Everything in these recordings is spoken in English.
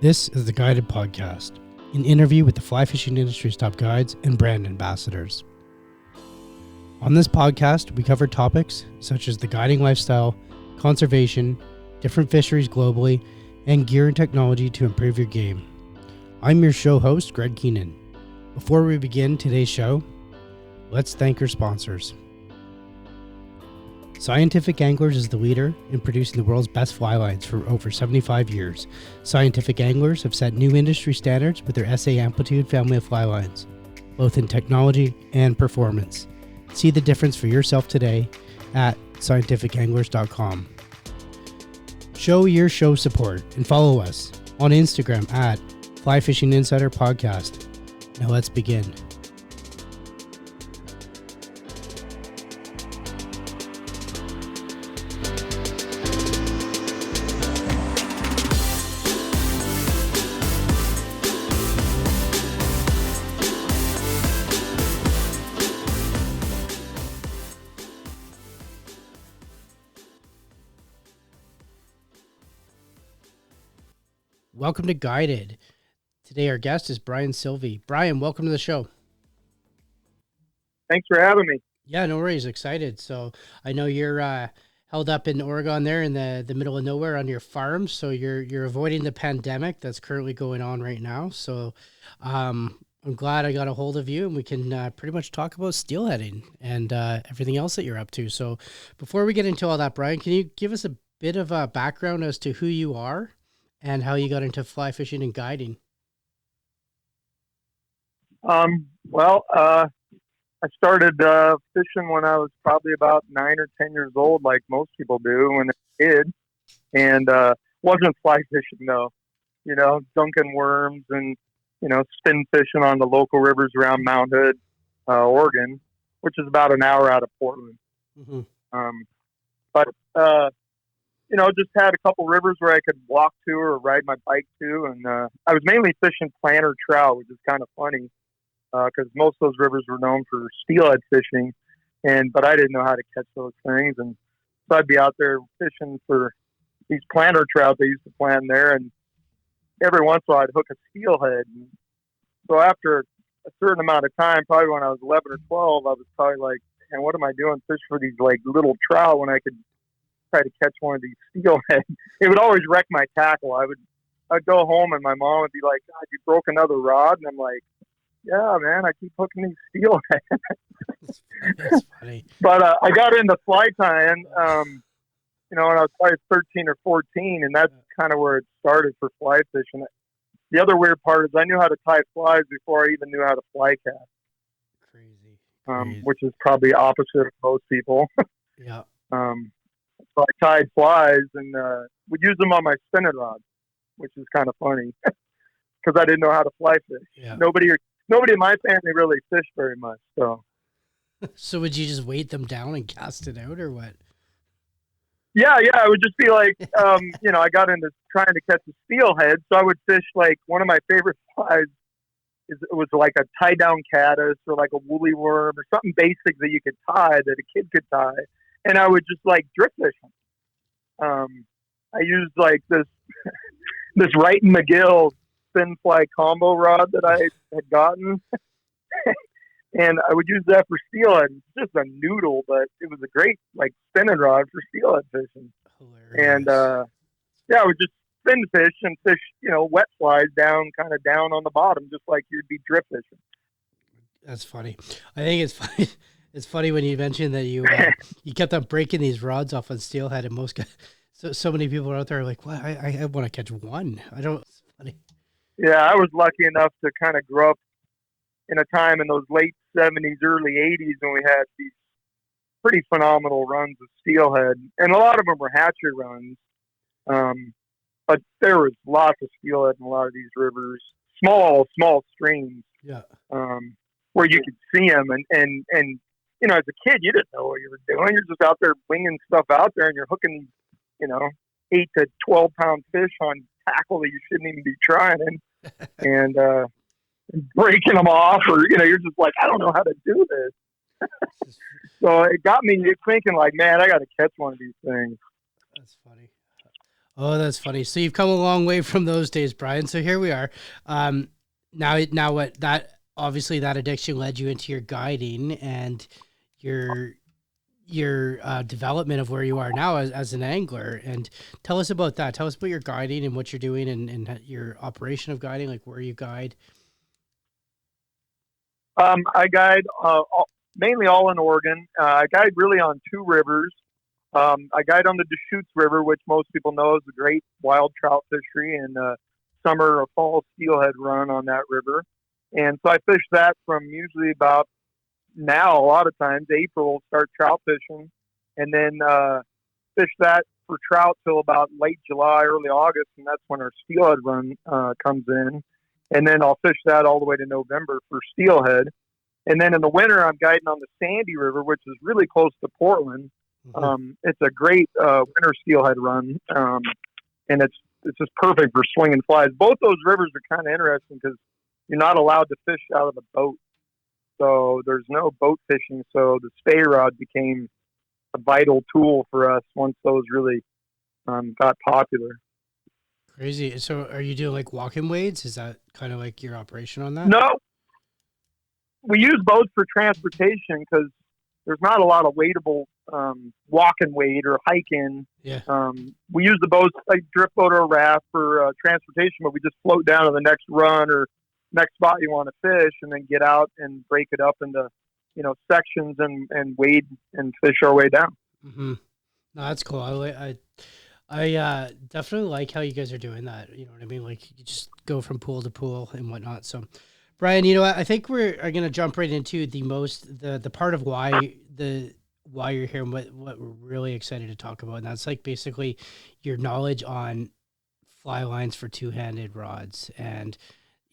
This is the Guided Podcast, an interview with the fly fishing industry's top guides and brand ambassadors. On this podcast, we cover topics such as the guiding lifestyle, conservation, different fisheries globally, and gear and technology to improve your game. I'm your show host, Greg Keenan. Before we begin today's show, let's thank our sponsors. Scientific Anglers is the leader in producing the world's best fly lines for over 75 years. Scientific Anglers have set new industry standards with their SA Amplitude family of fly lines, both in technology and performance. See the difference for yourself today at scientificanglers.com. Show your show support and follow us on Instagram at Fly Fishing Insider Podcast. Now let's begin. Welcome to Guided. Today our guest is Brian Silvey. Brian, welcome to the show. Thanks for having me. Yeah, no worries. Excited. So I know you're held up in Oregon there in the middle of nowhere on your farm. So you're avoiding the pandemic that's currently going on right now. So I'm glad I got a hold of you and we can pretty much talk about steelheading and everything else that you're up to. So before we get into all that, Brian, can you give us a bit of a background as to who you are and how you got into fly fishing and guiding? I started fishing when I was probably about 9 or 10 years old, like most people do when they're a kid. And wasn't fly fishing, though. You know, dunking worms and, you know, spin fishing on the local rivers around Mount Hood, Oregon, which is about an hour out of Portland. Mm-hmm. You know, just had a couple rivers where I could walk to or ride my bike to. And I was mainly fishing planter trout, which is kind of funny because most of those rivers were known for steelhead fishing. But I didn't know how to catch those things. And so I'd be out there fishing for these planter trout they used to plant there. And every once in a while I'd hook a steelhead. And so after a certain amount of time, probably when I was 11 or 12, I was probably like, man, what am I doing fish for these like little trout when I could try to catch one of these steelhead? It would always wreck my tackle. I'd go home and my mom would be like, God, you broke another rod? And I'm like, yeah, man, I keep hooking these steelhead. That's funny. But I got into fly tying, you know, when I was probably 13 or 14, and that's kind of where it started for fly fishing. The other weird part is I knew how to tie flies before I even knew how to fly cast. Crazy. Which is probably opposite of most people. Yeah. So I tied flies and would use them on my spinning rod, which is kind of funny because I didn't know how to fly fish. Yeah. Nobody in my family really fished very much. So would you just weight them down and cast it out or what? Yeah. I would just be like, you know, I got into trying to catch a steelhead. So I would fish like one of my favorite flies it was like a tie down caddis or like a woolly worm or something basic that you could tie that a kid could tie. And I would just like drift fish them. I used like this Wright and McGill spin fly combo rod that I had gotten. And I would use that for steelhead. It's just a noodle, but it was a great like spinning rod for steelhead fishing. Hilarious. And I would just spin fish and fish, you know, wet flies down on the bottom, just like you'd be drift fishing. That's funny. I think it's funny. It's funny when you mentioned that you kept on breaking these rods off on steelhead, and most guys, so many people are out there are like, "What? I want to catch one." I don't. It's funny. Yeah, I was lucky enough to kind of grow up in a time in those late 70s, early 80s when we had these pretty phenomenal runs of steelhead, and a lot of them were hatchery runs. But there was lots of steelhead in a lot of these rivers, small streams. Yeah. Where you could see them, and you know, as a kid, you didn't know what you were doing. You're just out there winging stuff out there, and you're hooking, you know, 8 to 12 pound fish on tackle that you shouldn't even be trying, and breaking them off, or you know, you're just like, I don't know how to do this. So it got me thinking, like, man, I got to catch one of these things. That's funny. Oh, that's funny. So you've come a long way from those days, Brian. So here we are. Now what that obviously that addiction led you into your guiding and your development of where you are now as an angler. And tell us about that. Tell us about your guiding and what you're doing and your operation of guiding, like where you guide. I guide mainly all in Oregon. I guide really on two rivers. I guide on the Deschutes River, which most people know is a great wild trout fishery, and summer or fall steelhead run on that river. And so I fish that from usually about now, a lot of times, April, start trout fishing, and then fish that for trout till about late July, early August, and that's when our steelhead run comes in. And then I'll fish that all the way to November for steelhead. And then in the winter, I'm guiding on the Sandy River, which is really close to Portland. It's a great winter steelhead run, and it's just perfect for swinging flies. Both those rivers are kind of interesting because you're not allowed to fish out of the boat. So there's no boat fishing. So the Spey rod became a vital tool for us once those really got popular. Crazy. So are you doing like walk-in wades? Is that kind of like your operation on that? No, we use boats for transportation because there's not a lot of wadeable walk-in wade or hike-in. Yeah. We use the boats like drift boat or raft for transportation, but we just float down to the next run or next spot you want to fish, and then get out and break it up into, sections and wade and fish our way down. Mm-hmm. No, that's cool. I definitely like how you guys are doing that. You know what I mean? Like you just go from pool to pool and whatnot. So, Brian, I think we're going to jump right into the part of why you're here and what we're really excited to talk about. And that's like basically your knowledge on fly lines for two-handed rods and,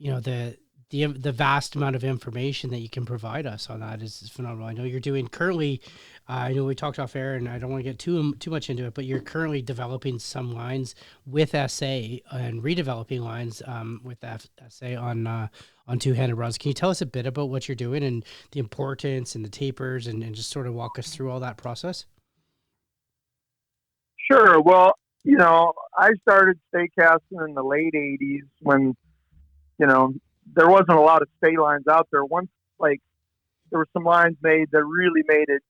the vast amount of information that you can provide us on that is phenomenal. I know you're doing currently, I know we talked off air and I don't want to get too much into it, but you're currently developing some lines with SA and redeveloping lines with SA on two-handed rods. Can you tell us a bit about what you're doing and the importance and the tapers and just sort of walk us through all that process? Sure. Well, I started Spey casting in the late 80s when, there wasn't a lot of Spey lines out there. Once, there were some lines made that really made it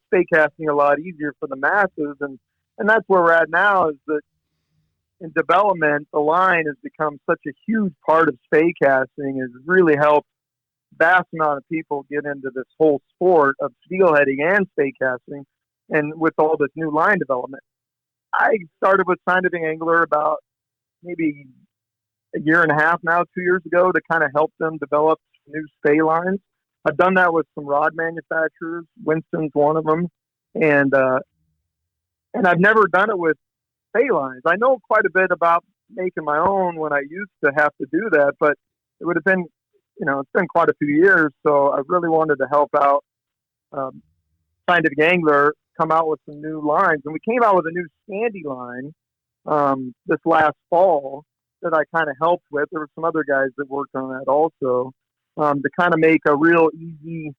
Spey casting a lot easier for the masses, and that's where we're at now. Is that in development, the line has become such a huge part of Spey casting. Has really helped vast amount of people get into this whole sport of steelheading and Spey casting, and with all this new line development. I started with Scientific Angler about maybe a year and a half now, 2 years ago, to kind of help them develop new Spey lines. I've done that with some rod manufacturers. Winston's one of them, and I've never done it with Spey lines. I know quite a bit about making my own when I used to have to do that, but it would have been, it's been quite a few years. So I really wanted to help out Scientific Angler come out with some new lines, and we came out with a new Sandy line this last fall that I kind of helped with. There were some other guys that worked on that also, to kind of make a real easy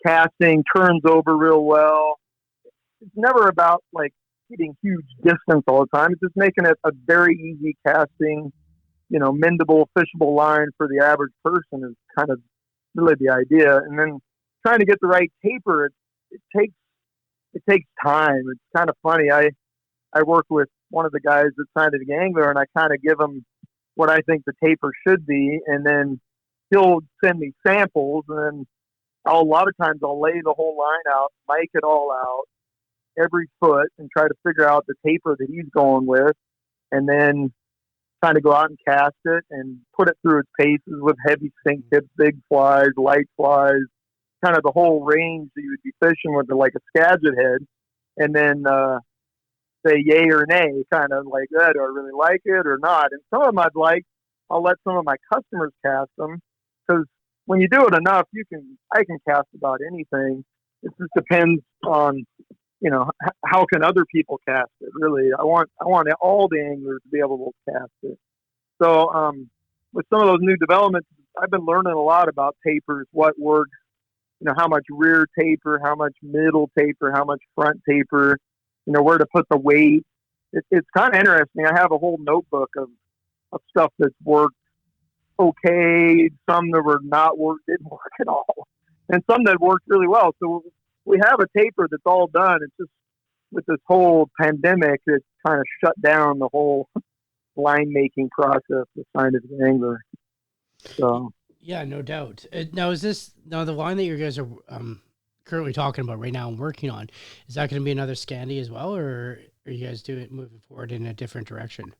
casting, turns over real well. It's never about hitting huge distance all the time. It's just making it a very easy casting, mendable, fishable line for the average person is kind of really the idea. And then trying to get the right taper, it takes time. It's kind of funny. I work with one of the guys at Scientific Angler, and I kind of give him what I think the taper should be, and then he'll send me samples, and then a lot of times I'll lay the whole line out, mic it all out, every foot, and try to figure out the taper that he's going with, and then kind of go out and cast it and put it through its paces with heavy sink tips, big flies, light flies, kind of the whole range that you would be fishing with, like a Skagit head, and then say yay or nay, kind of like that. Do I really like it or not? And some of them I'll let some of my customers cast them, because when you do it enough, I can cast about anything. It just depends on, how can other people cast it. Really, I want all the anglers to be able to cast it. So with some of those new developments, I've been learning a lot about tapers, what works, how much rear taper, how much middle taper, how much front taper, where to put the weight, it's kind of interesting. I have a whole notebook of stuff that's worked okay, some that were didn't work at all, and some that worked really well. So we have a taper that's all done. It's just with this whole pandemic, it kind of shut down the whole line making process of scientific angler. So Yeah, no doubt. Now, the line that you guys are currently talking about right now and working on, is that going to be another Scandi as well, or are you guys moving forward in a different direction?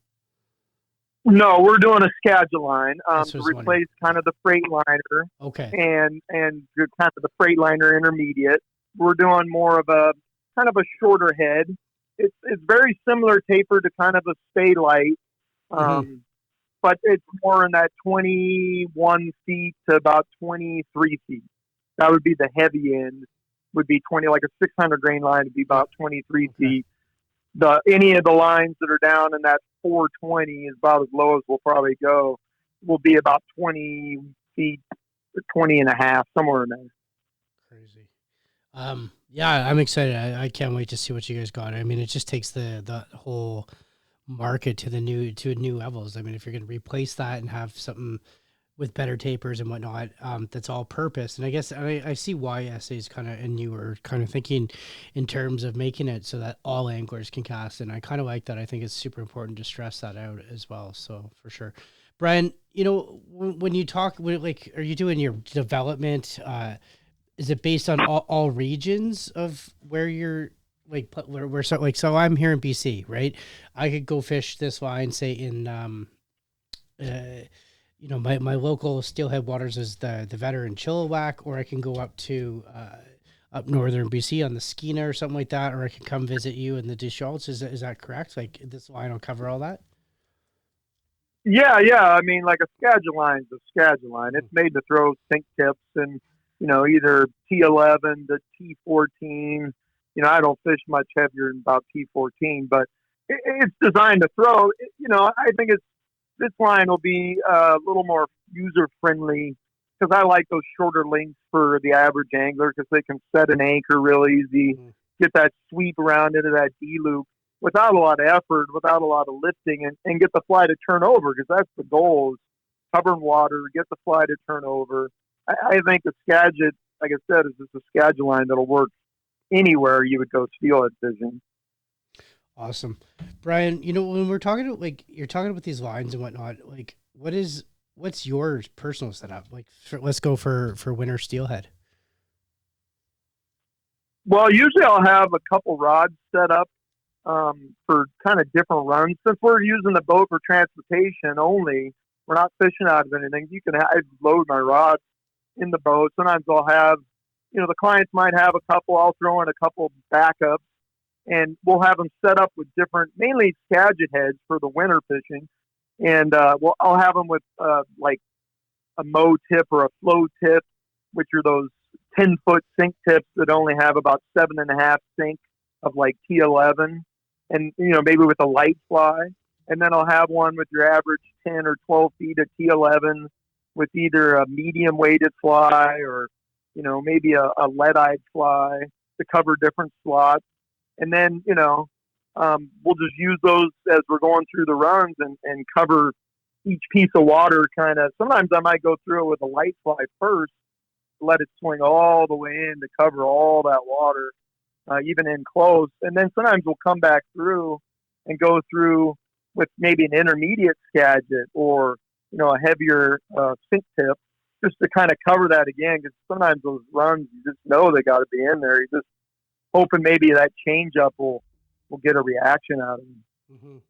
No, we're doing a Skagit line to replace wondering. kind of the Freightliner. Okay. And kind of the Freightliner intermediate. We're doing more of a kind of a shorter head. It's very similar taper to kind of a Spey light, but it's more in that 21 feet to about 23 feet. That would be the heavy end. Would be 20, like a 600 grain line would be about 23 feet. Any of the lines that are down in that 420 is about as low as we'll probably go. Will be about 20 feet, 20 and a half, somewhere in there. Crazy. Yeah, I'm excited. I can't wait to see what you guys got. I mean, it just takes the whole market to new levels. I mean, if you're going to replace that and have something with better tapers and whatnot, that's all purpose. And I guess I see why SA is kind of, and you were kind of thinking in terms of making it so that all anglers can cast. And I kind of like that. I think it's super important to stress that out as well. So for sure. Brian, when you talk, are you doing your development? Is it based on all regions of where you're so I'm here in BC, right? I could go fish this line, say in, my local Steelhead waters is the Veteran Chilliwack, or I can go up to up northern BC on the Skeena or something like that, or I can come visit you in the Deschutes. Is that correct? Like this line will cover all that? Yeah. I mean, like a Skagit line's a Skagit line. It's made to throw sink tips and, either T11 to T14. I don't fish much heavier than about T14, but it's designed to throw. I think this line will be a little more user friendly because I like those shorter links for the average angler because they can set an anchor real easy, get that sweep around into that D loop without a lot of effort, without a lot of lifting, and get the fly to turn over because that's the goal: is covering water, get the fly to turn over. I think the Skagit, like I said, is just a Skagit line that'll work anywhere you would go steelhead fishing. Awesome. Brian, when we're talking about, you're talking about these lines and whatnot, what's your personal setup? Let's go for winter steelhead. Well, usually I'll have a couple rods set up for kind of different runs. Since we're using the boat for transportation only, we're not fishing out of anything. I load my rods in the boat. Sometimes I'll have, the clients might have a couple. I'll throw in a couple backups, and we'll have them set up with different, mainly Skagit heads for the winter fishing. And I'll have them with like a mow tip or a flow tip, which are those 10-foot sink tips that only have about 7.5 sink of like T11, and maybe with a light fly. And then I'll have one with your average 10 or 12 feet of T11 with either a medium weighted fly or maybe a lead-eyed fly to cover different slots. And then, we'll just use those as we're going through the runs and cover each piece of water kind of. Sometimes I might go through it with a light fly first, let it swing all the way in to cover all that water, even in close. And then sometimes we'll come back through and go through with maybe an intermediate Skagit or, a heavier sink tip just to kind of cover that again. Because sometimes those runs, you just know they got to be in there. You just hoping maybe that change up will get a reaction out of them.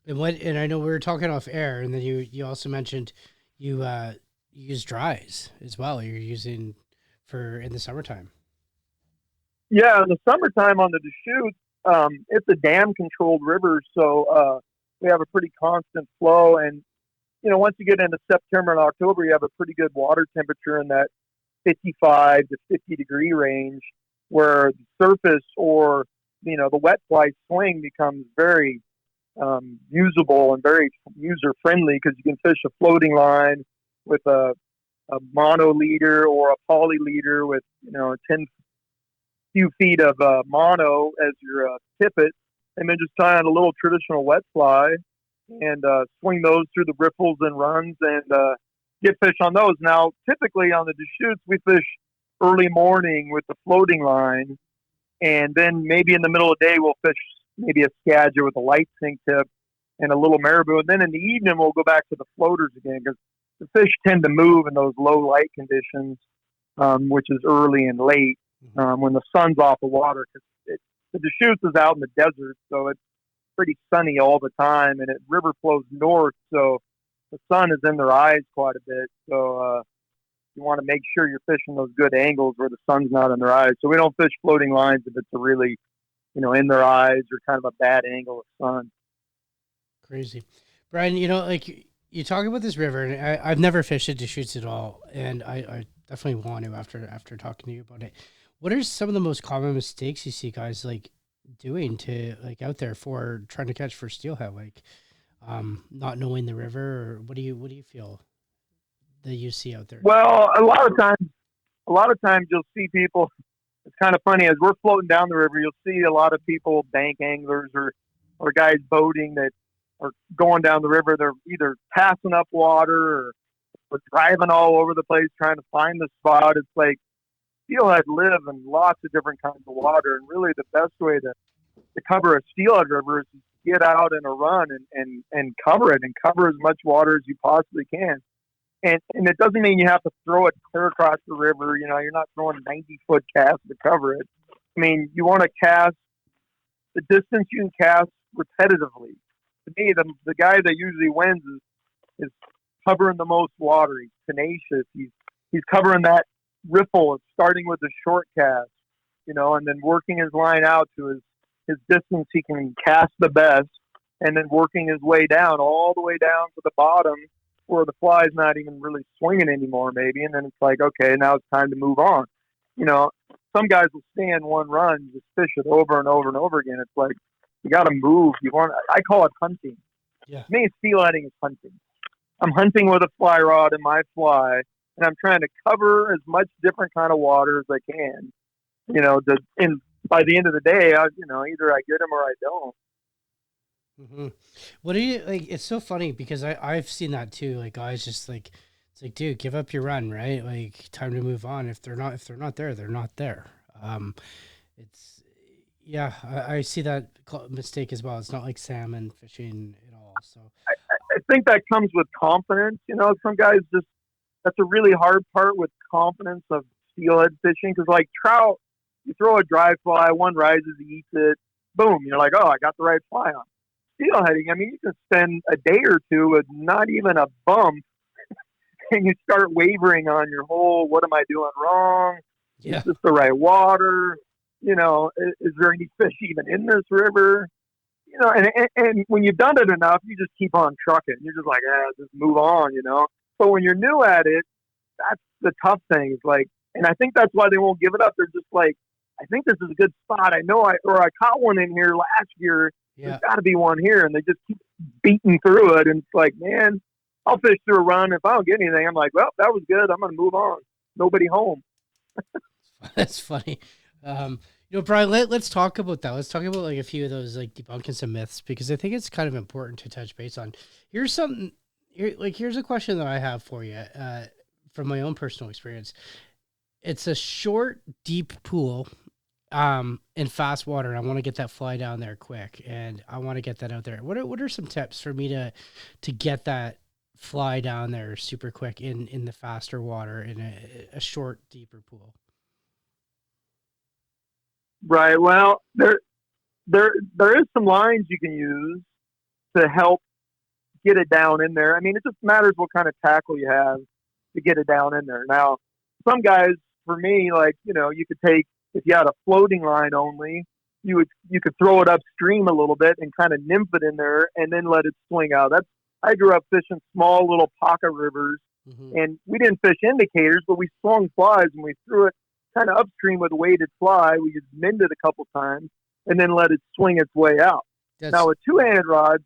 Mm-hmm. And I know we were talking off air, and then you also mentioned you use dries as well. You're using in the summertime. Yeah, in the summertime on the Deschutes, it's a dam controlled river, so we have a pretty constant flow. And once you get into September and October, you have a pretty good water temperature in that 55 to 50 degree range, where the surface or the wet fly swing becomes very usable and very user friendly because you can fish a floating line with a mono leader or a poly leader with 10 few feet of mono as your tippet, and then just tie on a little traditional wet fly and swing those through the riffles and runs and get fish on those. Now, typically on the Deschutes, we fish early morning with the floating line, and then maybe in the middle of the day we'll fish maybe a Skagit with a light sink tip and a little marabou, and then in the evening we'll go back to the floaters again because the fish tend to move in those low light conditions, which is early and late when the sun's off the water. Because the Deschutes is out in the desert, so it's pretty sunny all the time, and it river flows north, so the sun is in their eyes quite a bit. So you want to make sure you're fishing those good angles where the sun's not in their eyes. So we don't fish floating lines if it's a really, in their eyes or kind of a bad angle of sun. Crazy. Brian, like you talk about this river, and I've never fished at Deschutes at all, and I definitely want to after talking to you about it. What are some of the most common mistakes you see guys like doing to like out there for trying to catch for steelhead, like not knowing the river, or what do you feel that you see out there? Well, a lot of times you'll see people. It's kind of funny as we're floating down the river. You'll see a lot of people, bank anglers or guys boating that are going down the river. They're either passing up water or driving all over the place trying to find the spot. It's like steelhead live in lots of different kinds of water, and really the best way to cover a steelhead river is to get out in a run and cover it and cover as much water as you possibly can. And it doesn't mean you have to throw it clear across the river. You're not throwing 90-foot casts to cover it. I mean, you want to cast the distance you can cast repetitively. To me, the guy that usually wins is covering the most water. He's tenacious. He's covering that riffle, starting with the short cast, and then working his line out to his distance he can cast the best, and then working his way down, all the way down to the bottom where the fly's not even really swinging anymore maybe, and then it's like, okay, now it's time to move on. Some guys will stay in one run, just fish it over and over and over again. It's like, you got to move. I call it hunting. Yeah. To me, steelheading is hunting. I'm hunting with a fly rod in my fly, and I'm trying to cover as much different kind of water as I can. And by the end of the day, either I get them or I don't. Mm-hmm. What do you like? It's so funny because I've seen that too. Like guys just like, it's like, dude, give up your run, right? Like time to move on. If they're not there, they're not there. It's yeah, I see that mistake as well. It's not like salmon fishing at all. So I think that comes with confidence. Some guys that's a really hard part with confidence of steelhead fishing, because like trout, you throw a dry fly, one rises, he eats it, boom, you're like, oh, I got the right fly on. Steelheading, I mean, you can spend a day or two with not even a bump, and you start wavering on your whole, what am I doing wrong? yeah, Is this the right water? Is there any fish even in this river? And when you've done it enough, you just keep on trucking. You're just like, just move on, But when you're new at it, that's the tough thing. It's like, and I think that's why they won't give it up. They're just like, I think this is a good spot. I know I caught one in here last year. yeah. There's got to be one here. And they just keep beating through it. And it's like, man, I'll fish through a run. If I don't get anything, I'm like, well, that was good. I'm going to move on. Nobody home. That's funny. Brian, let's talk about that. Let's talk about like a few of those, like debunking some myths, because I think it's kind of important to touch base on. Here's a question that I have for you, from my own personal experience. It's a short, deep pool, in fast water. And I want to get that fly down there quick, and I want to get that out there. What are some tips for me to get that fly down there super quick in the faster water in a short, deeper pool? Right. Well, there is some lines you can use to help get it down in there. I mean, it just matters what kind of tackle you have to get it down in there. Now, some guys, for me, like, you could take, if you had a floating line only, you could throw it upstream a little bit and kind of nymph it in there and then let it swing out. I grew up fishing small little pocket rivers, and we didn't fish indicators, but we swung flies and we threw it kind of upstream with a weighted fly. We just mend it a couple times and then let it swing its way out. Now, with two-handed rods,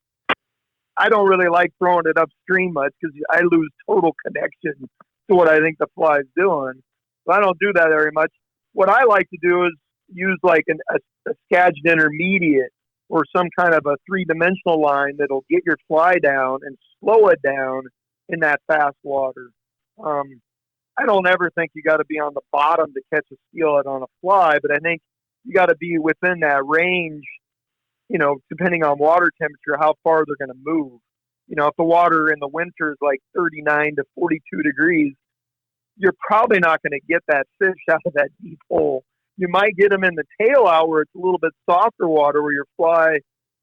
I don't really like throwing it upstream much because I lose total connection to what I think the fly is doing. So I don't do that very much. What I like to do is use like a Skagit intermediate or some kind of a three-dimensional line that'll get your fly down and slow it down in that fast water. I don't ever think you got to be on the bottom to catch a steelhead on a fly, but I think you got to be within that range, depending on water temperature, how far they're going to move. If the water in the winter is like 39 to 42 degrees, you're probably not going to get that fish out of that deep hole. You might get them in the tail out where it's a little bit softer water where your fly,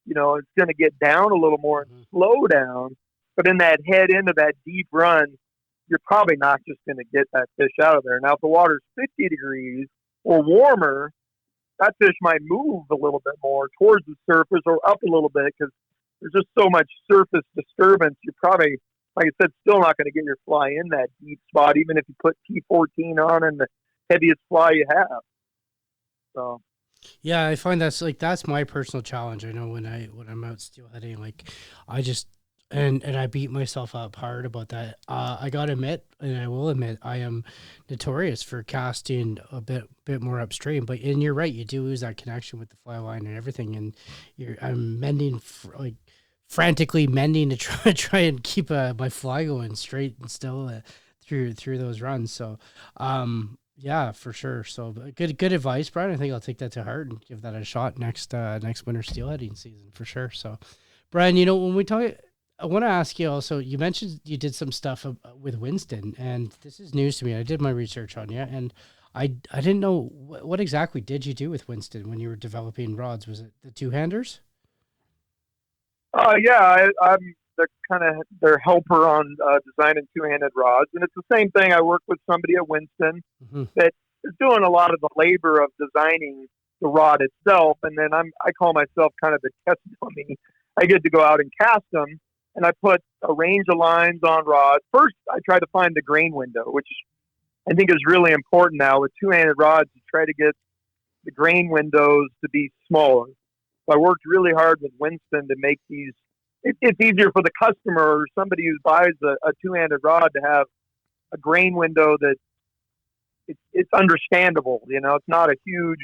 it's going to get down a little more and slow down. But in that head into that deep run, you're probably not just going to get that fish out of there. Now, if the water's 50 degrees or warmer, that fish might move a little bit more towards the surface or up a little bit because there's just so much surface disturbance. You're probably, like I said, still not going to get your fly in that deep spot, even if you put T14 on and the heaviest fly you have. So, yeah, I find that's my personal challenge. I know when I'm out steelheading, like I just and I beat myself up hard about that. I gotta admit, and I will admit, I am notorious for casting a bit more upstream. But you're right, you do lose that connection with the fly line and everything. And I'm mending frantically mending to try and keep my fly going straight and still through those runs. So, yeah, for sure. So good advice, Brian. I think I'll take that to heart and give that a shot next winter steelheading season for sure. So, Brian, when we talk. I want to ask you also, you mentioned you did some stuff with Winston, and this is news to me. I did my research on you, and I didn't know what exactly did you do with Winston when you were developing rods? Was it the two-handers? Yeah, I'm their helper on designing two-handed rods, and it's the same thing. I work with somebody at Winston that is doing a lot of the labor of designing the rod itself, and then I call myself kind of the test dummy. I get to go out and cast them. And I put a range of lines on rods. First, I try to find the grain window, which I think is really important now with two-handed rods to try to get the grain windows to be smaller. So I worked really hard with Winston to make these. It's easier for the customer or somebody who buys a two-handed rod to have a grain window that it's understandable. It's not a huge.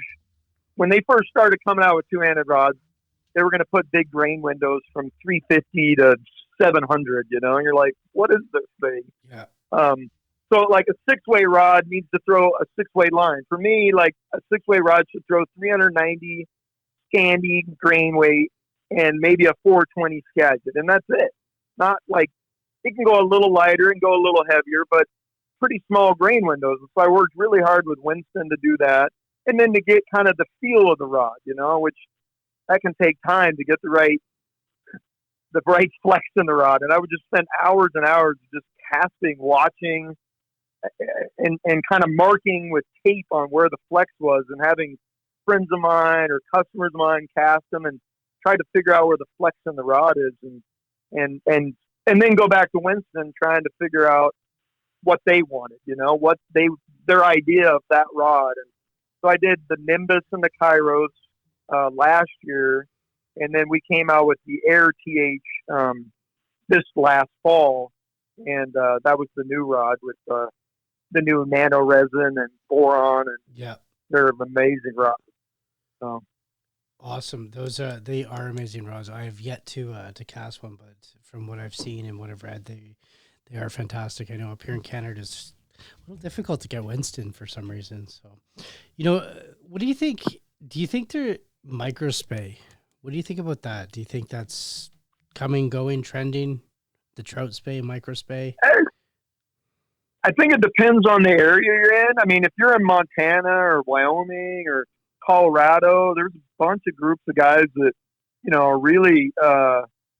When they first started coming out with two-handed rods, they were going to put big grain windows from 350 to 700, and you're like, what is this thing? Yeah. So like a six-way rod needs to throw a six-way line. For me, like a six-way rod should throw 390 Scandi grain weight and maybe a 420 Skagit, and that's it. Not like it can go a little lighter and go a little heavier, but pretty small grain windows. So I worked really hard with Winston to do that, and then to get kind of the feel of the rod, which that can take time to get the right flex in the rod. And I would just spend hours and hours just casting, watching, and kind of marking with tape on where the flex was, and having friends of mine or customers of mine cast them and try to figure out where the flex in the rod is, and then go back to Winston trying to figure out what they wanted, what their idea of that rod. And so I did the Nimbus and the Kairos last year, and then we came out with the Air TH this last fall, and that was the new rod with the new nano resin and boron, and they're an amazing rods. So awesome. Those they are amazing rods. I have yet to cast one, but from what I've seen and what I've read, they are fantastic. I know up here in Canada it's a little difficult to get Winston for some reason. So, what do you think? Do you think they're Microspay? What do you think about that? Do you think that's coming, going, trending? The trout spay, Microspay? I think it depends on the area you're in. I mean, if you're in Montana or Wyoming or Colorado, there's a bunch of groups of guys that, are really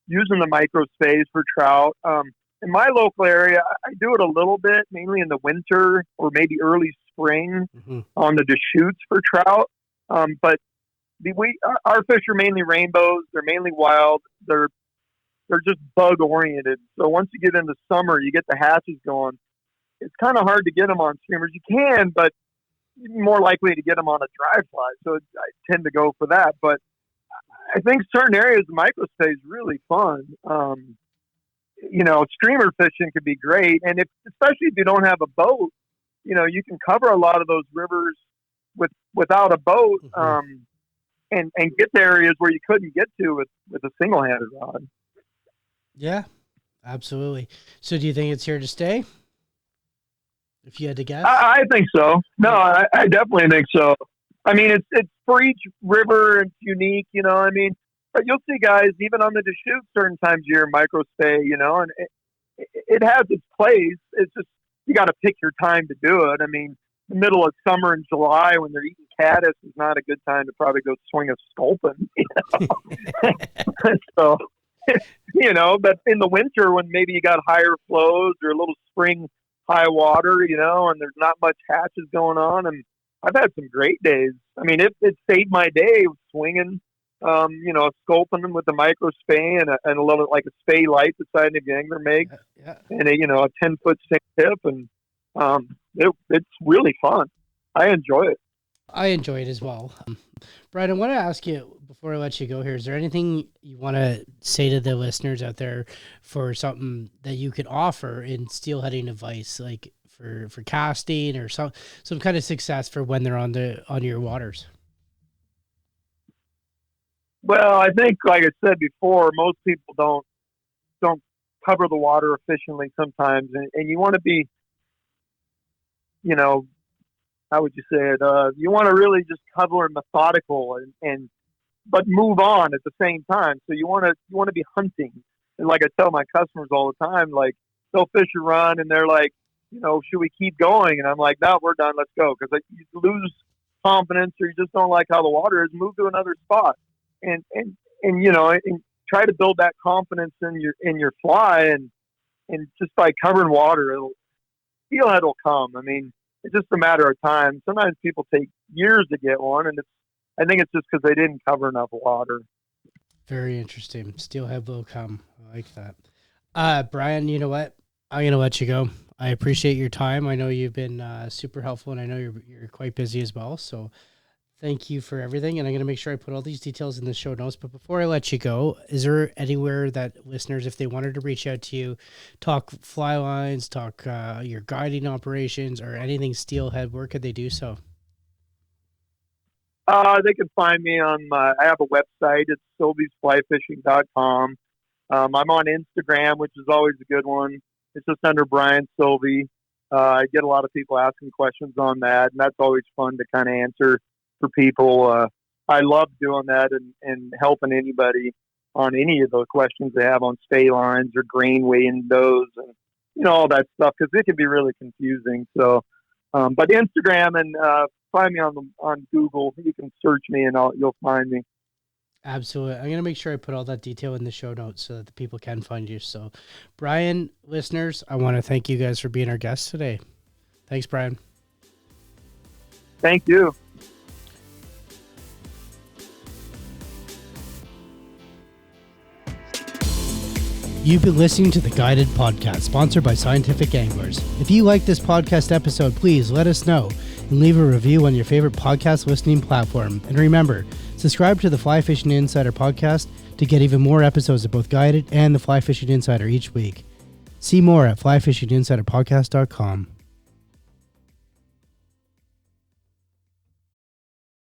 using the Microspays for trout. In my local area, I do it a little bit, mainly in the winter or maybe early spring on the Deschutes for trout. But our fish are mainly rainbows. They're mainly wild. They're just bug oriented. So once you get into summer, you get the hatches going. It's kind of hard to get them on streamers. You can, but you're more likely to get them on a dry fly. So I tend to go for that. But I think certain areas of Microspay is really fun. Streamer fishing could be great. And especially if you don't have a boat, you can cover a lot of those rivers without a boat. and get to areas where you couldn't get to with a single-handed rod. Yeah, absolutely. So do you think it's here to stay? If you had to guess? I think so. No, I definitely think so. I mean, it's for each river, it's unique, you know. I mean, but you'll see guys even on the Deschutes certain times of year Microspay, you know, and it has its place. It's just you got to pick your time to do it. I mean, the middle of summer in July when they're eating caddis is not a good time to probably go swing a sculpin. You know? So, you know, but in the winter when maybe you got higher flows or a little spring high water, you know, and there's not much hatches going on, and I've had some great days. I mean, it saved my day swinging, you know, sculpin with the Microspay and a little like a Spey light beside the angler makes, and a, you know, a 10-foot sink tip, and it's really fun. I enjoy it. I enjoy it as well. Brian, I want to ask you before I let you go here, is there anything you want to say to the listeners out there for something that you could offer in steelheading advice, like for casting or some kind of success for when they're on your waters? Well, I think, like I said before, most people don't cover the water efficiently sometimes, and you want to be, you know, how would you say it? You want to really just cover and methodical but move on at the same time. So you want to be hunting. And like I tell my customers all the time, like they'll fish a run and they're like, you know, should we keep going? And I'm like, no, we're done. Let's go. Cause like you lose confidence or you just don't like how the water is, move to another spot and, you know, and try to build that confidence in your fly and just by covering water, steelhead will come. I mean, it's just a matter of time. Sometimes people take years to get one, and I think it's just because they didn't cover enough water. Very interesting. Steelhead will come. I like that. Brian, you know what? I'm going to let you go. I appreciate your time. I know you've been super helpful, and I know you're quite busy as well. So thank you for everything. And I'm going to make sure I put all these details in the show notes. But before I let you go, is there anywhere that listeners, if they wanted to reach out to you, talk fly lines, talk your guiding operations or anything steelhead, where could they do so? They can find me on I have a website. It's silveysflyfishing.com. I'm on Instagram, which is always a good one. It's just under Brian Silvey. I get a lot of people asking questions on that, and that's always fun to kind of answer for people. I love doing that and helping anybody on any of the questions they have on Spey lines or grain windows and, you know, all that stuff, because it can be really confusing. So, but Instagram and find me on Google. You can search me and you'll find me. Absolutely. I'm going to make sure I put all that detail in the show notes so that the people can find you. So, Brian, listeners, I want to thank you guys for being our guests today. Thanks, Brian. Thank you. You've been listening to the Guided Podcast, sponsored by Scientific Anglers. If you like this podcast episode, please let us know and leave a review on your favorite podcast listening platform. And remember, subscribe to the Fly Fishing Insider podcast to get even more episodes of both Guided and the Fly Fishing Insider each week. See more at flyfishinginsiderpodcast.com.